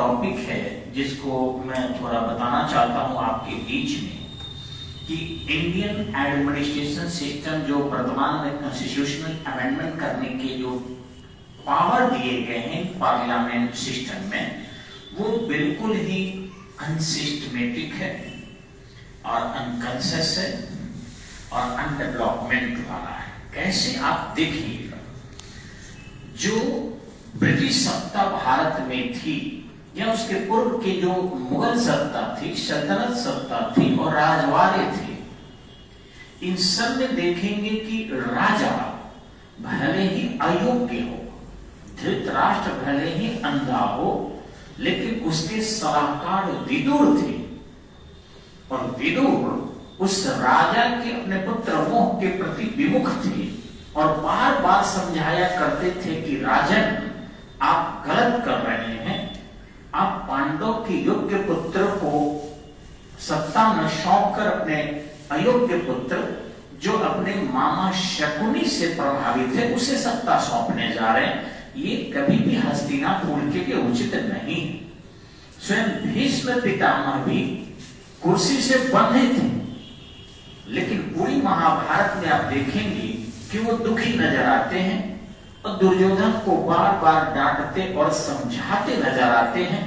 Topic है जिसको मैं थोड़ा बताना चाहता हूं आपके बीच में कि इंडियन एडमिनिस्ट्रेशन सिस्टम जो वर्तमान में कॉन्स्टिट्यूशनल अमेंडमेंट करने के जो पावर दिए गए हैं पार्लियामेंट सिस्टम में, वो बिल्कुल ही अनसिस्टमेटिक है और अनकॉन्शियस है और अनडेवलपमेंट वाला है। कैसे आप देखिएगा, जो ब्रिटिश सत्ता भारत में थी या उसके पूर्व के जो मुगल सत्ता थी, सल्तनत सत्ता थी और राजवाड़े थे, इन सब में देखेंगे कि राजा भले ही अयोग्य हो, धृतराष्ट्र भले ही अंधा हो, लेकिन उसके सलाहकार विदुर थे और विदुर उस राजा के अपने पुत्र मोह के प्रति विमुख थे और बार बार समझाया करते थे कि राजन, आप गलत कर रहे हैं, आप पांडव के योग्य पुत्र को सत्ता में सौंप कर अपने अयोग्य पुत्र जो अपने मामा शकुनी से प्रभावित है उसे सत्ता सौंपने जा रहे हैं। ये कभी भी हस्तिनापुर के लिए उचित नहीं। स्वयं भीष्म पितामह भी कुर्सी से बंधे थे, लेकिन पूरी महाभारत में आप देखेंगे कि वो दुखी नजर आते हैं और दुर्योधन को बार बार डांटते और समझाते नजर आते हैं।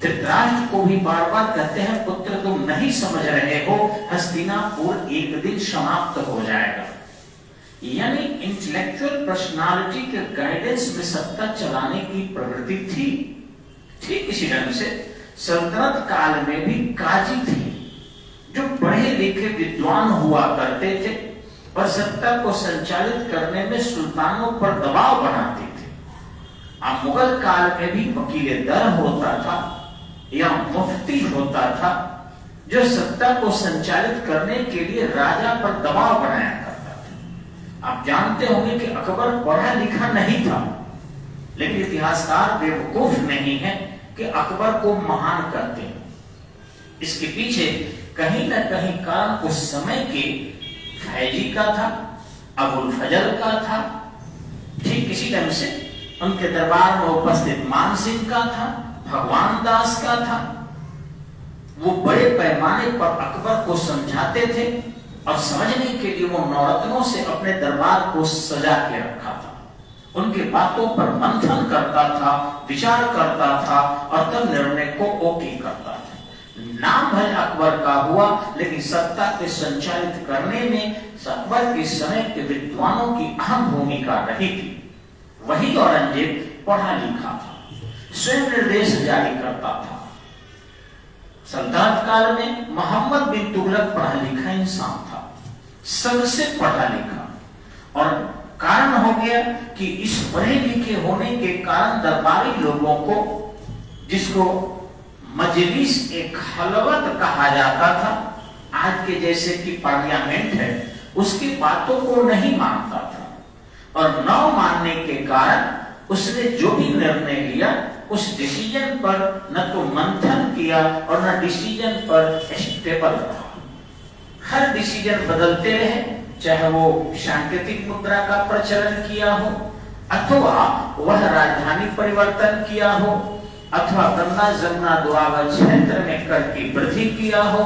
धृतराष्ट्र को भी बार बार कहते हैं, पुत्र तुम नहीं समझ रहे हो, हस्तिनापुर एक दिन समाप्त हो जाएगा। यानी इंटेलेक्चुअल पर्सनालिटी के गाइडेंस में सत्ता चलाने की प्रवृत्ति थी। ठीक इसी ढंग से सल्तनत काल में भी काजी थे जो पढ़े लिखे विद्वान हुआ करते थे और सत्ता को संचालित करने में सुल्तानों पर दबाव बनाते थे। अब मुगल काल में भी वकील दर होता था या मुफ्ती होता था जो सत्ता को संचालित करने के लिए राजा पर दबाव बनाया करता था। आप जानते होंगे कि अकबर पढ़ा लिखा नहीं था, लेकिन इतिहासकार बेवकूफ नहीं है कि अकबर को महान करते हैं। इसके पीछे कहीं न कहीं कारण उस समय के फैजी का था, अबुल फजल का था, ठीक इसी ढंग से उनके दरबार में उपस्थित मान सिंह का था, भगवान दास का था। वो बड़े पैमाने पर अकबर को समझाते थे और समझने के लिए वो नवरत्नों से अपने दरबार को सजा के रखा था। उनके बातों पर मंथन करता था, विचार करता था और तब निर्णय को ओके करता था। नाम भले अकबर का हुआ, लेकिन सत्ता के संचालित करने में अकबर के समय के विद्वानों की अहम भूमिका रही थी। वही औरंगजेब पढ़ा लिखा था, स्वयं निर्देश जारी करता था। सल्तनत काल में मोहम्मद बिन तुगलक पढ़ा लिखा इंसान था, सबसे पढ़ा लिखा, और कारण हो गया कि इस पढ़े लिखे होने के कारण दरबारी लोगों को, जिसको मजलिस एक खलवत कहा जाता था, आज के जैसे कि पार्लियामेंट है, उसकी बातों को नहीं मानता था और न मानने के कारण उसने जो भी निर्णय लिया उस डिसीजन पर न तो मंथन किया और न डिसीजन पर स्टेबल रहा। हर डिसीजन बदलते रहे, चाहे वो सांकेतिक मुद्रा का प्रचलन किया हो, अथवा वह राजधानी परिवर्तन किया हो, अथवा गंगा जमुना दोआबा क्षेत्र में कर की वृद्धि किया हो,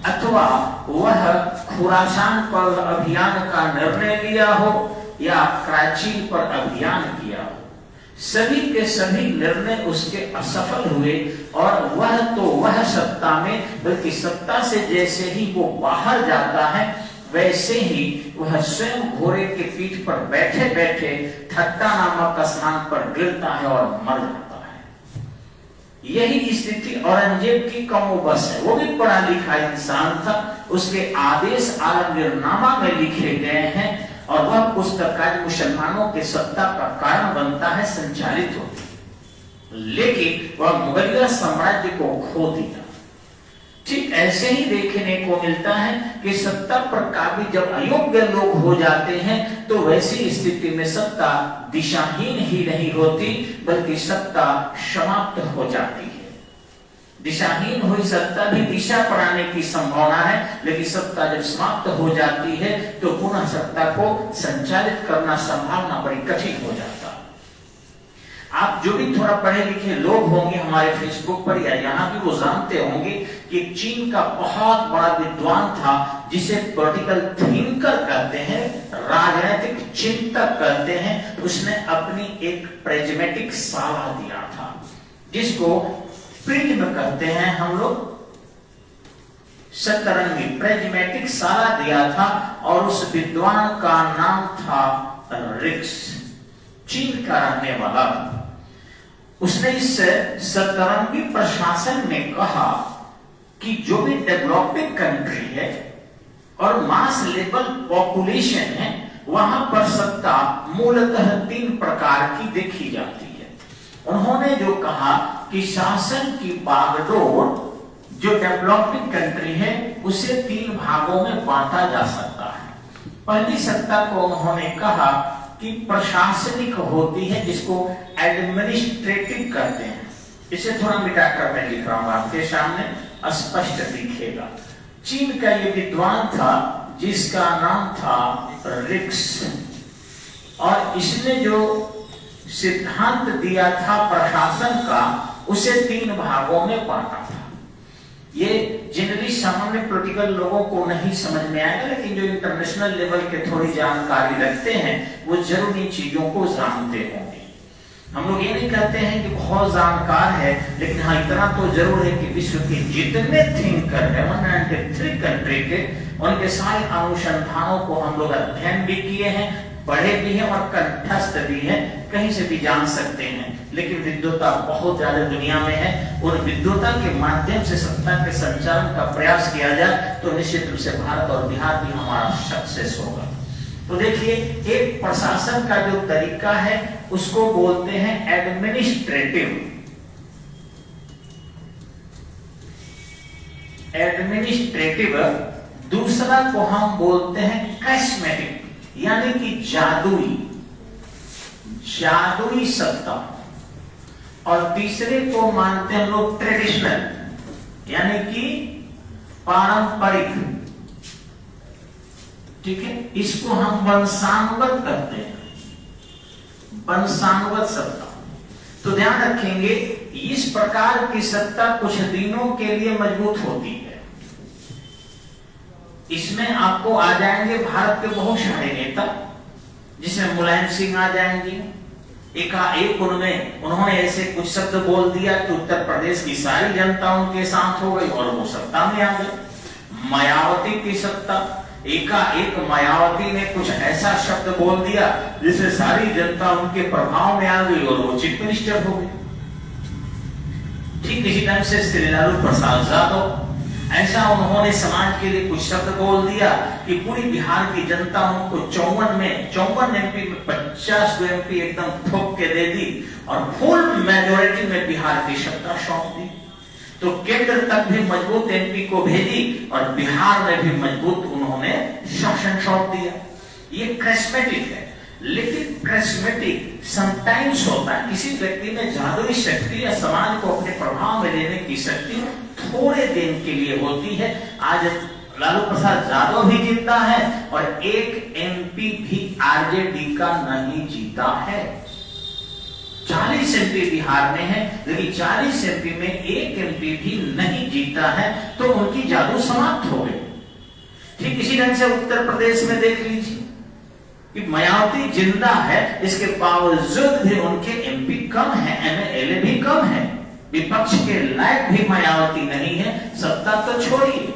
अथवा वह खुरासान पर अभियान का निर्णय लिया हो या कराची पर अभियान किया हो। सभी के सभी निर्णय उसके असफल हुए और वह सत्ता में, बल्कि सत्ता से जैसे ही वो बाहर जाता है वैसे ही वह स्वयं घोड़े के पीठ पर बैठे बैठे ठट्टा नामक स्थान पर गिरता है और मर जाता है। यही स्थिति औरंगजेब की कमोबस है। वो भी पढ़ा लिखा इंसान था, उसके आदेश आलमगीरनामा में लिखे गए हैं और वह पुस्तक आज मुसलमानों के सत्ता का कारण बनता है, संचालित होती, लेकिन वह मुगलिया साम्राज्य को खो दिया। ठीक ऐसे ही देखने को मिलता है कि सत्ता पर काबिज जब अयोग्य लोग हो जाते हैं तो वैसी स्थिति में सत्ता दिशाहीन ही नहीं होती, बल्कि सत्ता समाप्त हो जाती है। दिशाहीन हुई सत्ता भी दिशा पढ़ाने की संभावना है, लेकिन सत्ता जब समाप्त हो जाती है तो पुनः सत्ता को संचालित करना संभालना बड़ी कठिन हो जाता है। आप जो भी थोड़ा पढ़े लिखे लोग होंगे हमारे फेसबुक पर या यहाँ भी, वो जानते होंगे कि चीन का बहुत बड़ा विद्वान था जिसे पॉलिटिकल थिंकर कहते हैं, राजनीतिक चिंतक कहते हैं। उसने अपनी एक प्रेज्मेटिक साला दिया था जिसको प्रिज्म कहते हैं हम लोग, सतरंगी प्रेज्मेटिक साला दिया था, और उस विद्वान का नाम था रिक्स, चीन का रहने वाला। उसने इस सतरंगी प्रशासन में कहा कि जो भी डेवलपिंग कंट्री है और मास लेवल पॉपुलेशन है, वहां पर सत्ता मूलतः 3 प्रकार की देखी जाती है। उन्होंने जो कहा कि शासन की बागडोर जो डेवलपिंग कंट्री है उसे 3 भागों में बांटा जा सकता है। पहली सत्ता को उन्होंने कहा कि प्रशासनिक होती है, जिसको एडमिनिस्ट्रेटिव कहते हैं। इसे थोड़ा मिटाकर मैं लिख रहा हूं, आपके सामने स्पष्ट दिखेगा। चीन का ये विद्वान था जिसका नाम था रिक्स, और इसने जो सिद्धांत दिया था प्रशासन का, उसे 3 भागों में बांटा था। ये जनरली सामान्य पॉलिटिकल लोगों को नहीं समझ में आएगा, लेकिन जो इंटरनेशनल लेवल के थोड़ी जानकारी रखते हैं वो जरूर इन चीजों को जानते होंगे। हम लोग ये नहीं कहते हैं कि बहुत जानकार है, लेकिन हाँ इतना तो जरूर है कि विश्व के जितने थिंकर है 193 कंट्री के, उनके सारे अनुसंधानों को हम लोग अध्ययन भी किए हैं, पढ़े भी हैं और कंठस्थ भी हैं, कहीं से भी जान सकते हैं। लेकिन विद्वता बहुत ज्यादा दुनिया में है, और विद्वता के माध्यम से सत्ता के संचालन का प्रयास किया जाए तो निश्चित रूप से भारत और बिहार भी हमारा सक्सेस होगा। तो देखिए, एक प्रशासन का जो तरीका है उसको बोलते हैं एडमिनिस्ट्रेटिव, दूसरा को हम बोलते हैं कैस्मेटिक, यानी कि जादुई सत्ता, और तीसरे को मानते हैं लोग ट्रेडिशनल, यानी कि पारंपरिक। ठीक है, इसको हम वंशानुगत कहते हैं, वंशानुगत सत्ता। तो ध्यान रखेंगे, इस प्रकार की सत्ता कुछ दिनों के लिए मजबूत होती है। इसमें आपको आ जाएंगे भारत के बहुत सारे नेता, जिसमें मुलायम सिंह आ जाएंगे। एकाएक उन्होंने ऐसे कुछ शब्द बोल दिया कि उत्तर प्रदेश की सारी जनता उनके साथ हो गई और वो सत्ता में आ गए। मायावती की सत्ता, एकाएक मायावती ने कुछ ऐसा शब्द बोल दिया जिससे सारी जनता उनके प्रभाव में आ गई और वो चीफ मिनिस्टर हो गए। ठीक इसी टाइम से श्री लालू प्रसाद यादव, ऐसा उन्होंने समाज के लिए कुछ शब्द बोल दिया कि पूरी बिहार की जनता उनको 54 एमपी में 50 एमपी एकदम ठोक के दे दी और फुल मेजोरिटी में बिहार की सत्ता सौंप दी। तो केंद्र तक भी मजबूत एमपी को भेजी और बिहार में भी मजबूत उन्होंने शासन सौंप दिया। ये क्रिस्मेटिक है, लेकिन क्रिस्मेटिक समटाइम्स होता है। किसी व्यक्ति में जादुई शक्ति या समाज को अपने प्रभाव में लेने की शक्ति थोड़े दिन के लिए होती है। आज लालू प्रसाद यादव भी जीता है और एक एमपी भी आरजेडी का नहीं जीता है। 40 एमपी बिहार में है, लेकिन 40 एमपी में एक एमपी भी नहीं जीता है, तो उनकी जादू समाप्त हो गई। ठीक इसी ढंग से उत्तर प्रदेश में देख लीजिए कि मायावती जिंदा है, इसके बावजूद भी उनके एमपी कम है, एमएलए भी कम है, विपक्ष के लायक भी मायावती नहीं है, सत्ता तो छोड़िए।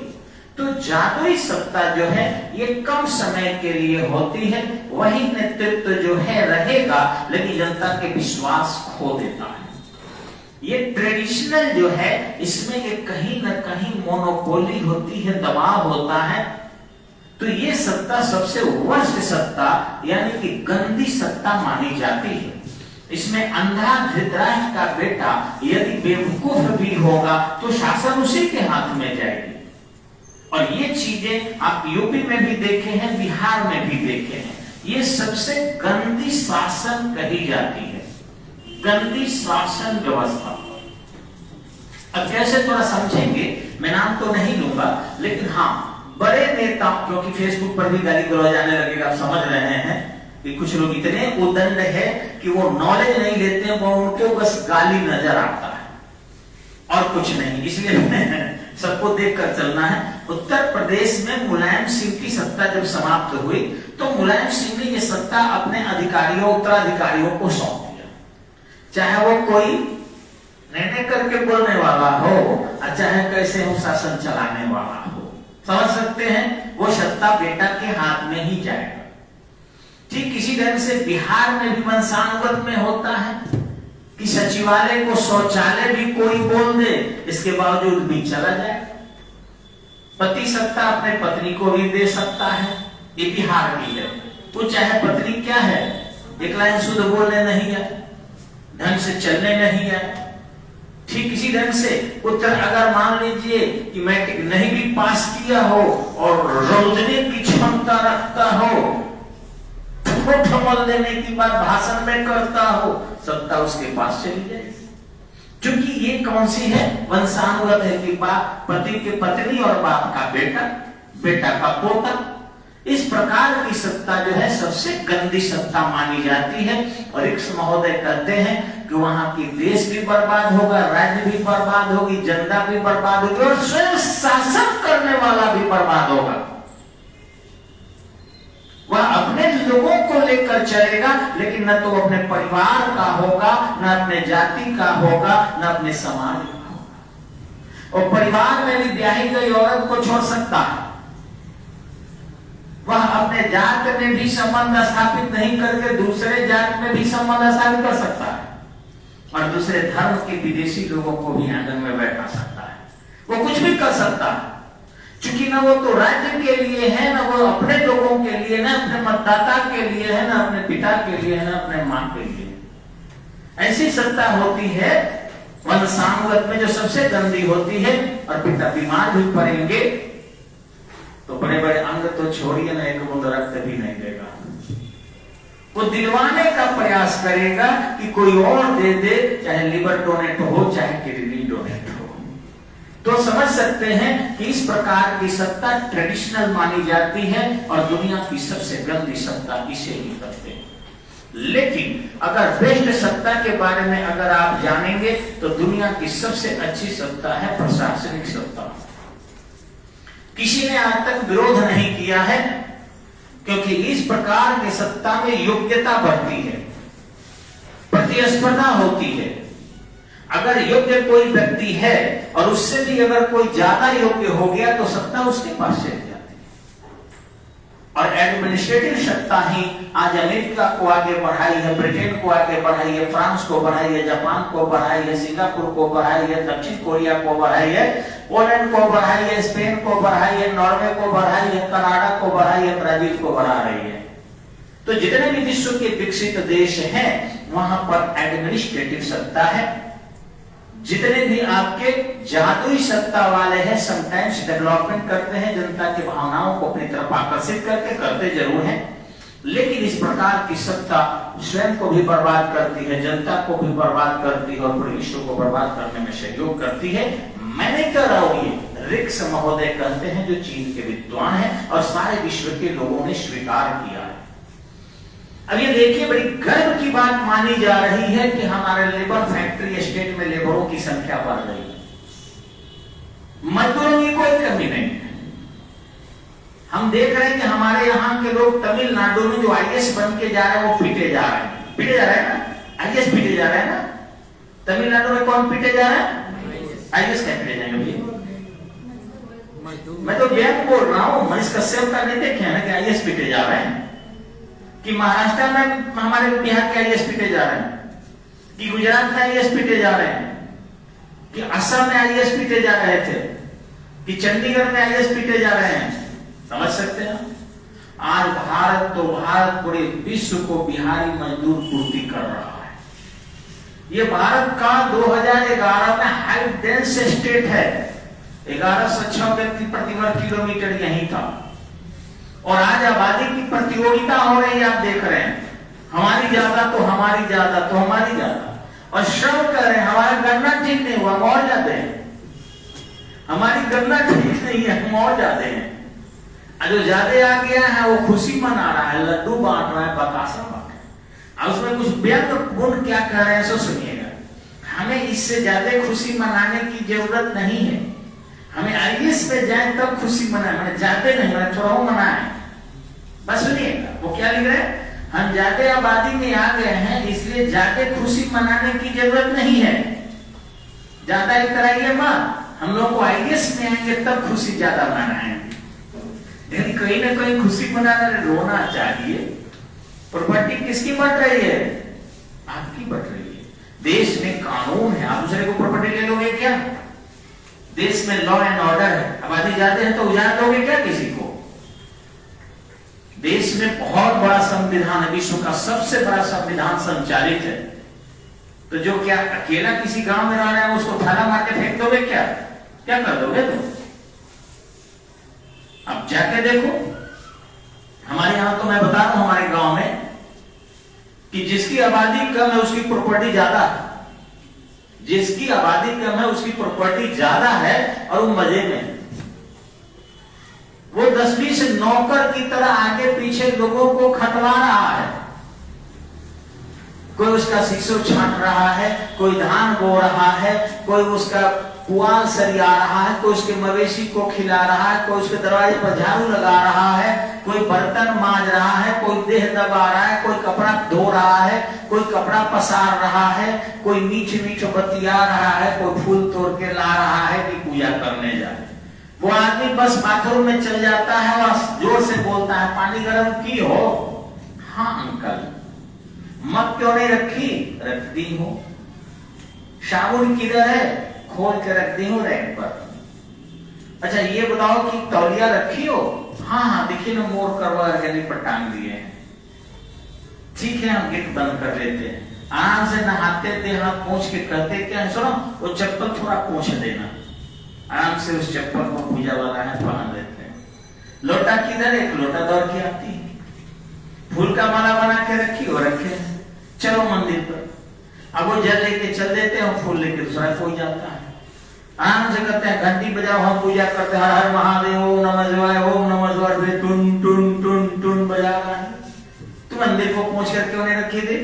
तो जादुई सत्ता जो है ये कम समय के लिए होती है, वही नेतृत्व जो है रहेगा, लेकिन जनता के विश्वास खो देता है। ये ट्रेडिशनल जो है, इसमें एक कहीं न कहीं मोनोपोली होती है, दबाव होता है। तो ये सत्ता सबसे वर्स्ट सत्ता यानी कि गंदी सत्ता मानी जाती है। इसमें अंधा धृतराष्ट्र का बेटा यदि बेवकूफ भी होगा तो शासन उसी के हाथ में जाएगी। और ये चीजें आप यूपी में भी देखे हैं, बिहार में भी देखे हैं। ये सबसे गंदी शासन कही जाती है, गंदी शासन व्यवस्था। अब कैसे थोड़ा समझेंगे, मैं नाम तो नहीं लूंगा, लेकिन हाँ बड़े नेता, क्योंकि फेसबुक पर भी गाली गलौज आने लगेगा, आप समझ रहे हैं कि कुछ लोग इतने उद्दंड है कि वो नॉलेज नहीं लेते हैं, वो उनको बस गाली नजर आता है और कुछ नहीं। इसलिए सबको देखकर चलना है। उत्तर प्रदेश में मुलायम सिंह की सत्ता जब समाप्त हुई तो मुलायम सिंह ने ये सत्ता अपने अधिकारियों, उत्तराधिकारियों को सौंप दिया। चाहे वो कोई निर्णय करके बोलने वाला हो, चाहे कैसे हो शासन चलाने वाला हो, समझ सकते हैं, वो सत्ता बेटा के हाथ में ही जाएगा। ठीक इसी ढंग से बिहार में भी वंशानुगत में होता है कि सचिवालय को शौचालय भी कोई बोल दे, इसके बावजूद भी चला जाए। पति सत्ता अपने पत्नी को भी दे सकता है, ये बिहार की है। वो चाहे पत्नी क्या है, एक लाइन शुद्ध बोलने नहीं है, ढंग से चलने नहीं है। ठीक इसी ढंग से उत्तर अगर मान लीजिए कि मैट्रिक नहीं भी पास किया हो और रोजने की क्षमता रखता हो, ठमल देने की बात भाषण में करता हो, सत्ता उसके पास चली जाएगी। क्योंकि ये कौन सी है, वंशानुगत है कि बाप पति के पत्नी और बाप का बेटा, बेटा का पोता। इस प्रकार की सत्ता जो है सबसे गंदी सत्ता मानी जाती है। और एक महोदय कहते हैं कि वहां की देश भी बर्बाद होगा, राज्य भी बर्बाद होगी, जनता भी बर्बाद होगी और स्वयं शासन करने वाला भी बर्बाद होगा। वह अपने लोगों को लेकर चलेगा, लेकिन न तो अपने परिवार का होगा, न अपने जाति का होगा, न अपने समाज का होगा। और परिवार में भी ब्याही गई औरत को छोड़ सकता है, वह अपने जात में भी संबंध स्थापित नहीं करके दूसरे जात में भी संबंध स्थापित कर सकता है और दूसरे धर्म के विदेशी लोगों को भी आंगन में बैठा सकता है। वो कुछ भी कर सकता है, क्योंकि ना वो तो राज्य के लिए है, ना वो अपने लोगों के लिए, ना अपने मतदाता के लिए है, ना अपने पिता के लिए, ना अपने मां के लिए। ऐसी सत्ता होती है वंशानुगत में जो सबसे गंदी होती है। और पिता बीमार भी पड़ेंगे तो बड़े बड़े अंग तो छोड़िए ना, एक बूंद रक्त भी नहीं देगा। वो दिलवाने का प्रयास करेगा कि कोई और दे दे, चाहे लिवर डोनेट हो, चाहे किडनी डोनेट हो। तो समझ सकते हैं कि इस प्रकार की सत्ता ट्रेडिशनल मानी जाती है और दुनिया की सबसे गंदी सत्ता इसे ही करते हैं। लेकिन अगर बेस्ट सत्ता के बारे में अगर आप जानेंगे तो दुनिया की सबसे अच्छी सत्ता है प्रशासनिक सत्ता। किसी ने आज तक विरोध नहीं किया है, क्योंकि इस प्रकार की सत्ता में योग्यता बढ़ती है, प्रतिस्पर्धा होती है। अगर योग्य कोई व्यक्ति है और उससे भी अगर कोई ज्यादा योग्य हो गया तो सत्ता उसके पास चली जाती है। और एडमिनिस्ट्रेटिव सत्ता ही आज अमेरिका को आगे बढ़ाई है, ब्रिटेन को आगे बढ़ाई है, फ्रांस को बढ़ाई है, जापान को बढ़ाई है, सिंगापुर को बढ़ाई है, दक्षिण कोरिया को बढ़ाई है, पोलैंड को बढ़ाई है, स्पेन को बढ़ाई है, नॉर्वे को बढ़ाई है, कनाडा को बढ़ाई है, ब्राजील को बढ़ा रही है। तो जितने भी विश्व के विकसित देश हैं वहां पर एडमिनिस्ट्रेटिव सत्ता है। जितने भी आपके जादुई सत्ता वाले हैं समटाइम्स डेवलपमेंट करते हैं, जनता की भावनाओं को अपनी तरफ आकर्षित करके, करते जरूर हैं, लेकिन इस प्रकार की सत्ता स्वयं को भी बर्बाद करती है, जनता को भी बर्बाद करती है और पूरे विश्व को बर्बाद करने में सहयोग करती है। मैं नहीं कह रहा हूं, ये रिक्स महोदय कहते हैं जो चीन के विद्वान हैं और सारे विश्व के लोगों ने स्वीकार किया है। अब ये देखिए, बड़ी गर्व की बात मानी जा रही है कि हमारे लेबर फैक्ट्री स्टेट में लेबरों की संख्या बढ़ रही है, मजदूरों की कोई कमी नहीं है। हम देख रहे हैं कि हमारे यहाँ के लोग तमिलनाडु में जो आईएएस बन के जा रहे हैं वो पीटे जा रहे हैं, पीटे जा रहे हैं ना, आईएएस पीटे जा रहे हैं ना। तमिलनाडु में कौन पीटे जा रहा है? आईएएस क्या पीटे जाएंगे भैया? मैं तो व्यंग बोल रहा हूँ, मनीष कश्यप का नहीं देखे ना कि आईएएस पीटे जा रहे हैं, कि महाराष्ट्र में हमारे बिहार के आईएएस पीटे जा रहे हैं, कि गुजरात में आईएएस पीटे जा रहे हैं, कि असम में आईएएस पीटे जा रहे थे, कि चंडीगढ़ में आईएएस पीटे जा रहे हैं। समझ सकते हैं? आज भारत तो भारत पूरे विश्व को बिहारी मजदूर पूर्ति कर रहा है। ये भारत का 2011 में हाई डेंस स्टेट है, 1106 व्यक्ति प्रति वर्ग किलोमीटर यही था। और आज आबादी की प्रतियोगिता हो रही है, आप देख रहे हैं, हमारी ज्यादा तो हमारी ज्यादा तो हमारी ज्यादा, और श्रम कर रहे हैं, हमारा गन्ना ठीक नहीं हुआ हम और जाते हैं, हमारी गन्ना ठीक नहीं है हम और जाते हैं। जो ज्यादा आ गया है वो खुशी मना रहा है, लड्डू बांट रहा है, बतासा बांट रहा है। उसमें कुछ व्यंग गुण क्या कह रहे हैं सो सुनिएगा। हमें इससे ज्यादा खुशी मनाने की जरूरत नहीं है। हमें आईएएस पे जाए तब खुशी मनाए, मैंने ज्यादा नहीं, मैंने थोड़ा मनाए। बस सुनिएगा वो क्या लिख रहे हैं, हम ज्यादा आबादी में आ गए हैं इसलिए ज्यादा खुशी मनाने की जरूरत नहीं है। ज्यादा कराइए मत, हम लोग को आईएएस में आएंगे तब खुशी ज्यादा मनाएंगे। लेकिन कहीं ना कहीं खुशी मनाने रोना चाहिए। प्रॉपर्टी किसकी बढ़ रही है? आपकी बढ़ रही है। देश में कानून है, आप दूसरे को प्रॉपर्टी ले लोगे क्या? देश में लॉ एंड ऑर्डर है, आबादी ज्यादा है तो उजाड़ लोगे क्या किसी को? देश में बहुत बड़ा संविधान है, विश्व का सबसे बड़ा संविधान संचालित है। तो जो क्या अकेला किसी गांव में रह रहा है उसको थाला मार के फेंक दोगे क्या? क्या कर दोगे तुम? अब जाके देखो, हमारे यहां तो मैं बता रहा हूं हमारे गांव में कि जिसकी आबादी कम है उसकी प्रॉपर्टी ज्यादा है। जिसकी आबादी कम है उसकी प्रॉपर्टी ज्यादा है और वो मजे में। वो 10-20 नौकर की तरह आगे पीछे लोगों को खटवा रहा है। कोई उसका शीशो छांट रहा है, कोई धान बो रहा है, कोई उसका पुआल सरिया रहा है, कोई उसके मवेशी को खिला रहा है, कोई उसके दरवाजे पर झाड़ू लगा रहा है, कोई बर्तन मांज रहा है, कोई देह दबा रहा है, कोई कपड़ा धो रहा है, कोई कपड़ा पसार रहा है, कोई मीठ मीठ बतिया रहा है, कोई फूल तोड़ के ला रहा है कि पूजा करने जाए। वो आदमी बस बाथरूम में चल जाता है और जोर से बोलता है, पानी गर्म की हो? हाँ अंकल। मग क्यों नहीं रखी? रखती हूं। साबुन किधर है? खोल के रख दी हूं रैक पर। अच्छा ये बताओ कि तौलिया रखी हो? हाँ हाँ देखिए ना, मोर करवा पर टांग दिए हैं। ठीक है हम गेट बंद कर लेते हैं। आराम से नहाते थे, हाथ पोंछ के कहते क्या है, सुनो वो चप्पल थोड़ा पोंछ देना। आराम से उस चप्पल को पूजा वाला है पहन लेते हैं। लोटा किधर? एक लोटा दौड़ के आती है। फूल का माला बना के रखी हो? रखे। चलो मंदिर पर। अब वो जल लेके चल देते हैं, फूल लेके दूसरा कोई जाता है। आराम से करते हैं, घंटी बजाओ, हम पूजा करते हैं, हर हर महादेव, ओम नमः शिवाय, ओम नमः शिवाय, टुन टुन टुन टुन बजा रहा है। तू मंदिर को पहुंच कर क्यों नहीं रखी थी?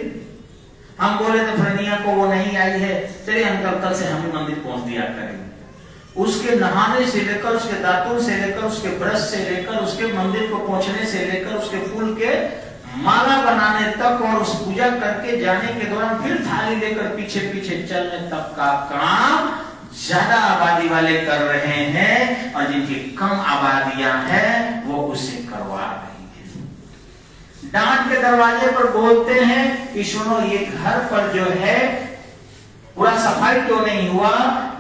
हम बोले तो फ्रेंडिया को वो नहीं आई है, चलिए अंकल कल से हम मंदिर पहुंच दिया करेंगे। उसके नहाने से लेकर, उसके दातुन से लेकर, उसके ब्रश से लेकर, उसके मंदिर को पहुंचने से लेकर, उसके फूल के माला बनाने तक और उस पूजा करके जाने के दौरान फिर थाली लेकर पीछे पीछे चलने तक का काम ज्यादा आबादी वाले कर रहे हैं, और जिनकी कम आबादियां हैं वो उसे करवा रही है। डांट के दरवाजे पर बोलते हैं कि सुनो ये घर पर जो है पूरा सफाई क्यों नहीं हुआ?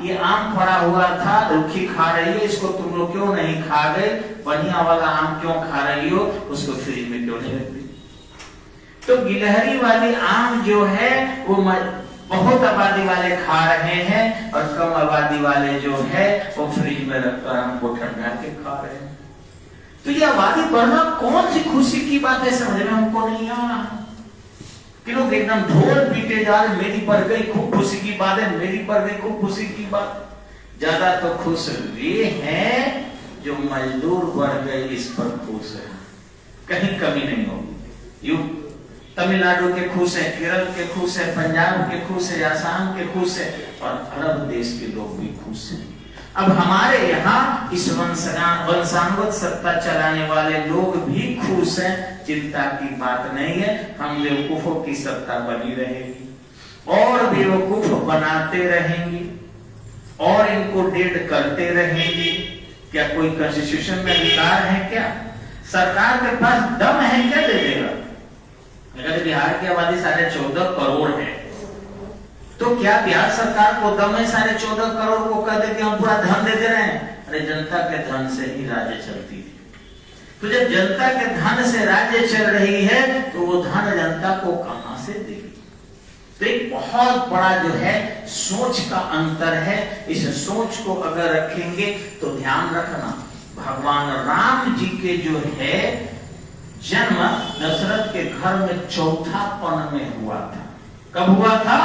ये आम पड़ा हुआ था, रुखी खा रही है, इसको तुम लोग क्यों नहीं खा गए? बढ़िया वाला आम क्यों खा रही हो? उसको फ्रिज में क्यों नहीं रखती? तो गिलहरी वाली आम जो है वो बहुत आबादी वाले खा रहे हैं, और कम आबादी वाले जो है वो फ्रिज में रखकर आम को ठंडा के खा रहे हैं। तो ये आबादी बढ़ना कौन सी खुशी की बात है, समझ में हमको नहीं आ रहा। कि लोग एकदम ढोल पीटे जा रहे, मेरी बढ़ गई खूब खुशी की बात है, मेरी बढ़ गई खूब खुशी की बात। ज्यादा तो खुश वे हैं जो मजदूर बढ़ गए इस पर खुश है, कहीं कमी नहीं होगी। यू तमिलनाडु के खुश है, केरल के खुश है, पंजाब के खुश है, आसाम के खुश है, और अरब देश के लोग भी खुश हैं। अब हमारे यहाँ इस वंशानुगत सत्ता चलाने वाले लोग भी खुश हैं, चिंता की बात नहीं है। हम बेवकूफों की सत्ता बनी रहेगी और बेवकूफ बनाते रहेंगे और इनको डेड करते रहेंगे। क्या कोई कॉन्स्टिट्यूशन में अधिकार है? क्या सरकार के पास दम है? क्या दे देगा? अगर बिहार की आबादी 14.5 करोड़ है तो क्या बिहार सरकार को दम है 14.5 करोड़ को कह दे कि हम पूरा धन देते रहे? अरे जनता के धन से ही राज्य चलती है। तो जब जनता के धन से राज्य चल रही है तो वो धन जनता को कहां से देगी? तो एक बहुत बड़ा जो है सोच का अंतर है। इस सोच को अगर रखेंगे तो ध्यान रखना, भगवान राम जी के जो है जन्म दशरथ के घर में चौथापन में हुआ था। कब हुआ था?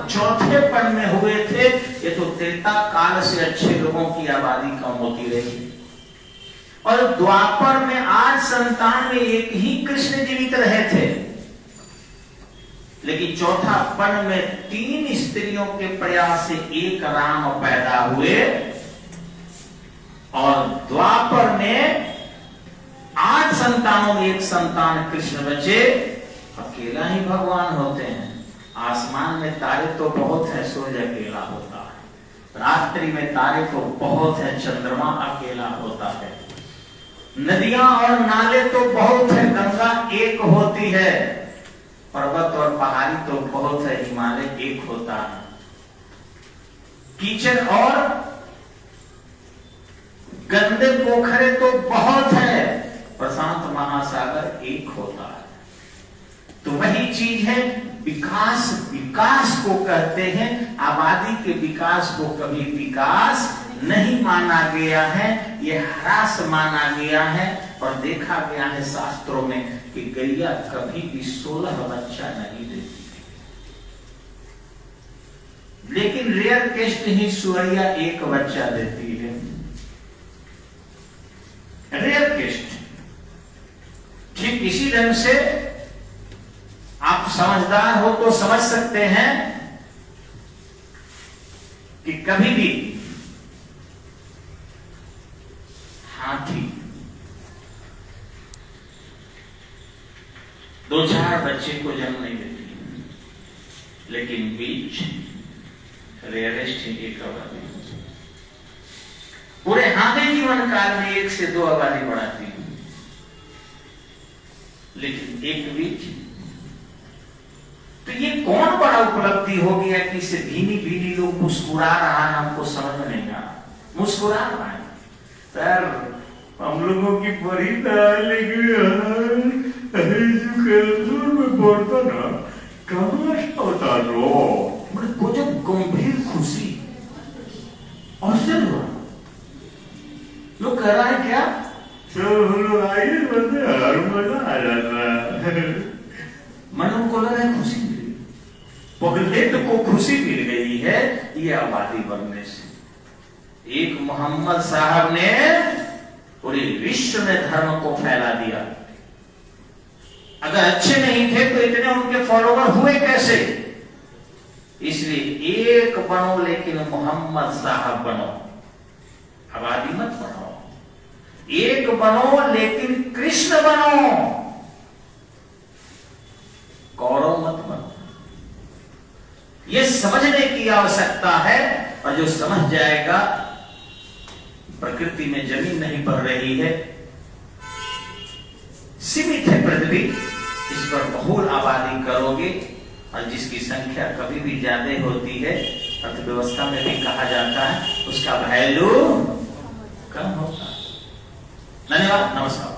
चौथे पन में हुए थे। ये तो त्रेता काल से अच्छे लोगों की आबादी कम होती रही। और द्वापर में 8 संतान में एक ही कृष्ण जीवित रहे थे, लेकिन चौथा पन में 3 स्त्रियों के प्रयास से एक राम पैदा हुए, और द्वापर में 8 संतानों में एक संतान कृष्ण बचे। अकेला ही भगवान होते हैं। आसमान में तारे तो बहुत है, सूर्य अकेला होता है। रात्रि में तारे तो बहुत है, चंद्रमा अकेला होता है। नदियां और नाले तो बहुत है, गंगा एक होती है। पर्वत और पहाड़ी तो बहुत है, हिमालय एक होता है। कीचड़ और गंदे पोखरे तो बहुत है, प्रशांत महासागर एक होता है। तो वही चीज है, विकास विकास को कहते हैं। आबादी के विकास को कभी विकास नहीं माना गया है, ये ह्रास माना गया है। और देखा गया है शास्त्रों में कि गैया कभी भी 16 बच्चा नहीं देती, लेकिन रेयर केस ही सुअरिया 1 बच्चा देती है। Rare case. ठीक इसी ढंग से आप समझदार हो तो समझ सकते हैं कि कभी भी हाथी 2-4 बच्चे को जन्म नहीं देती, लेकिन बीच रेयरेस्ट एक आबादी पूरे हाथी जीवन काल में 1 से 2 आबादी बढ़ाती है, लेकिन एक बीच। तो ये कौन बड़ा उपलब्धि हो गया कि इसे धीमी धीमी लोग मुस्कुरा रहा है, हमको समझ में नहीं आ रहा। मुस्कुरा रहा है सर, हम लोगों की बड़ी में पड़ता ना, कहाँ होता रो जो गंभीर खुशी और सिर्फ लोग कह रहा है क्या, चलो आइए बंदे, हर मजा आ जाता है। मन उनको लग रहा है खुशी मिली, पगलेट को खुशी मिल गई है ये आबादी बढ़ने से। एक मोहम्मद साहब ने पूरे विश्व में धर्म को फैला दिया। अगर अच्छे नहीं थे तो इतने उनके फॉलोवर हुए कैसे? इसलिए एक बनो, लेकिन मोहम्मद साहब बनो, आबादी मत बनो। एक बनो लेकिन कृष्ण बनो, कौरव मत बनो। यह समझने की आवश्यकता है, और जो समझ जाएगा, प्रकृति में जमीन नहीं बढ़ रही है, सीमित है पृथ्वी, इस पर बहुल आबादी करोगे, और जिसकी संख्या कभी भी ज्यादा होती है, अर्थव्यवस्था में भी कहा जाता है उसका वैल्यू कम होता है। धन्यवाद, नमस्कार।